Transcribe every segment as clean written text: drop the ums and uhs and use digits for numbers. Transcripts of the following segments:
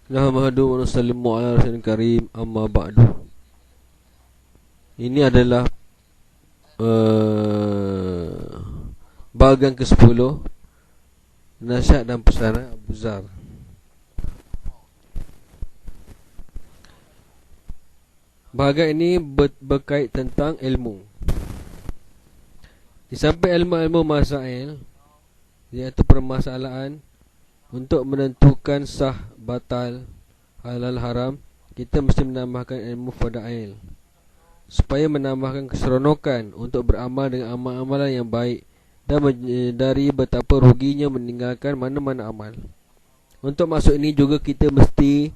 Nahmadu wa nusallimu ala rasulil karim, amma ba'du. Ini adalah bahagian ke-10 nasihat dan pesanan Abu Zar. Bahagian ini berkait tentang ilmu. Di samping ilmu-ilmu masail, iaitu permasalahan untuk menentukan sah, batal, halal, haram, kita mesti menambahkan ilmu fadail, supaya menambahkan keseronokan untuk beramal dengan amal-amalan yang baik dan dari betapa ruginya meninggalkan mana-mana amal. Untuk masuk ini juga kita mesti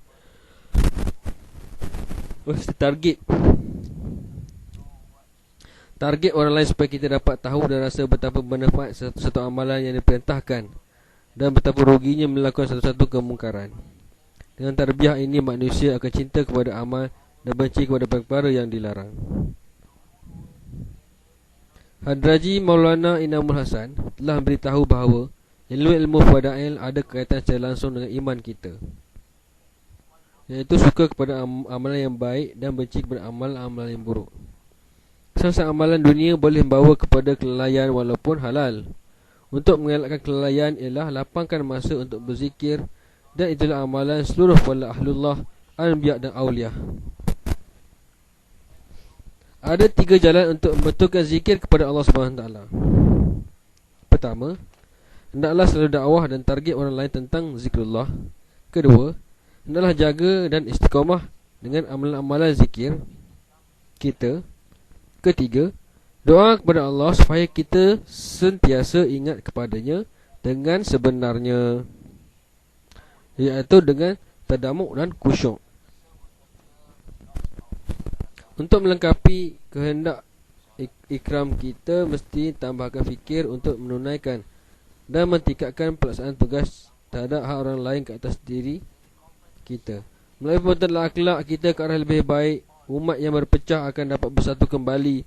target orang lain supaya kita dapat tahu dan rasa betapa bermanfaat satu amalan yang diperintahkan dan betapa ruginya melakukan satu-satu kemungkaran. Dengan tarbiyah ini manusia akan cinta kepada amal dan benci kepada perkara yang dilarang. Hadraji Maulana Inamul Hasan telah memberitahu bahawa ilmu-ilmu fadail ada kaitan secara langsung dengan iman kita, iaitu suka kepada amalan yang baik dan benci kepada amalan-amalan yang buruk. Sesa amalan dunia boleh membawa kepada kelalaian walaupun halal. Untuk mengelakkan kelalaian ialah lapangkan masa untuk berzikir, dan itulah amalan seluruh para ahlullah, anbiya dan awliya. Ada 3 jalan untuk membetulkan zikir kepada Allah SWT. Pertama, hendaklah selalu dakwah dan target orang lain tentang zikrullah. Kedua, hendaklah jaga dan istiqamah dengan amalan-amalan zikir kita. Ketiga, doa kepada Allah supaya kita sentiasa ingat kepadanya dengan sebenarnya, iaitu dengan tadamuk dan khusyuk. Untuk melengkapi kehendak ikram kita, mesti tambahkan fikir untuk menunaikan dan mentingkatkan pelaksanaan tugas terhadap hak orang lain ke atas diri kita. Melalui pembentukan akhlak kita ke arah lebih baik, umat yang berpecah akan dapat bersatu kembali,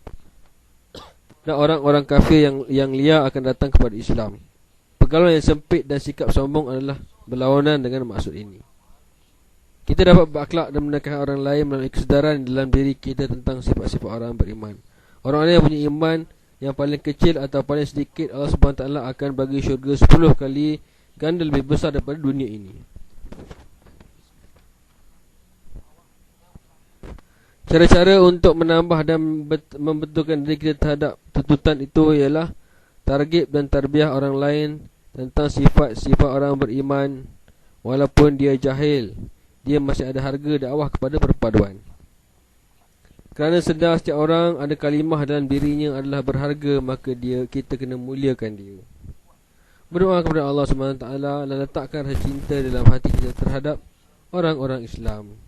dan orang-orang kafir yang liar akan datang kepada Islam. Pergaulan yang sempit dan sikap sombong adalah berlawanan dengan maksud ini. Kita dapat berakhlak dan menekan orang lain melalui kesedaran dalam diri kita tentang sifat-sifat orang beriman. Orang yang punya iman yang paling kecil atau paling sedikit, Allah SWT akan bagi syurga 10 kali ganda lebih besar daripada dunia ini. Cara-cara untuk menambah dan membetulkan diri kita terhadap tuntutan itu ialah target dan tarbiyah orang lain tentang sifat-sifat orang beriman. Walaupun dia jahil, dia masih ada harga dakwah kepada perpaduan. Kerana sedar setiap orang ada kalimah dalam dirinya adalah berharga, maka kita kena muliakan dia. Berdoa kepada Allah SWT dan letakkan rasa cinta dalam hati kita terhadap orang-orang Islam.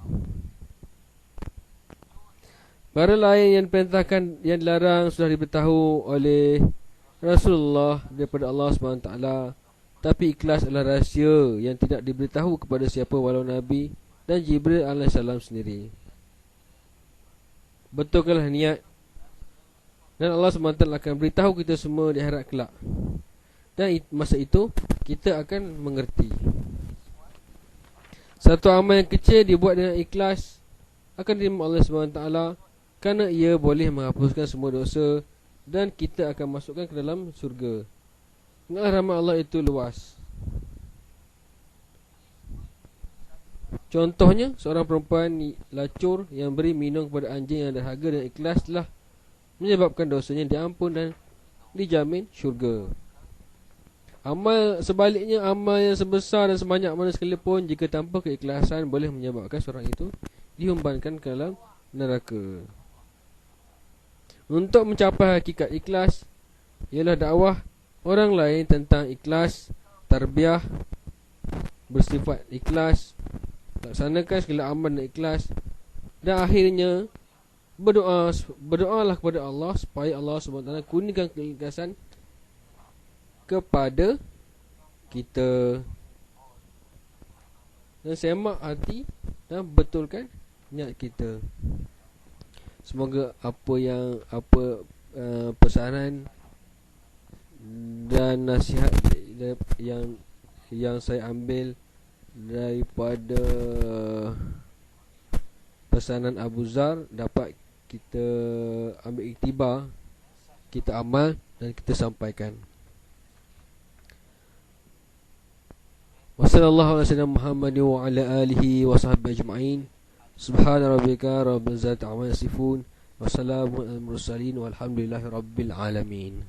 Perkara lain yang diperintahkan, yang dilarang sudah diberitahu oleh Rasulullah daripada Allah SWT. Tapi ikhlas adalah rahsia yang tidak diberitahu kepada siapa walau Nabi dan Jibril AS sendiri. Betulkanlah niat, dan Allah SWT akan beritahu kita semua di akhirat kelak, dan masa itu kita akan mengerti. Satu amal yang kecil dibuat dengan ikhlas akan diterima Allah SWT, kerana ia boleh menghapuskan semua dosa dan kita akan masukkan ke dalam syurga. Rahmat Allah itu luas. Contohnya, seorang perempuan lacur yang beri minum kepada anjing yang derhaga dan ikhlas telah menyebabkan dosanya diampun dan dijamin syurga. Amal sebaliknya, amal yang sebesar dan sebanyak mana sekalipun, jika tanpa keikhlasan, boleh menyebabkan seorang itu dihumbankan ke dalam neraka. Untuk mencapai hakikat ikhlas ialah dakwah orang lain tentang ikhlas, tarbiyah bersifat ikhlas, laksanakan segala amal dengan ikhlas, dan akhirnya berdoalah kepada Allah supaya Allah SWT kurniakan keikhlasan kepada kita, dan semak hati dan betulkan niat kita. Semoga pesanan dan nasihat yang saya ambil daripada pesanan Abu Zar dapat kita ambil iktibar, kita amal dan kita sampaikan. Wassallallahu ala sayyidina Muhammad wa ala alihi wa sahbihi ajma'in. Subhana rabbika rabbil izzati amma yasifun wa salamun alal mursalin walhamdulillahi rabbil alamin.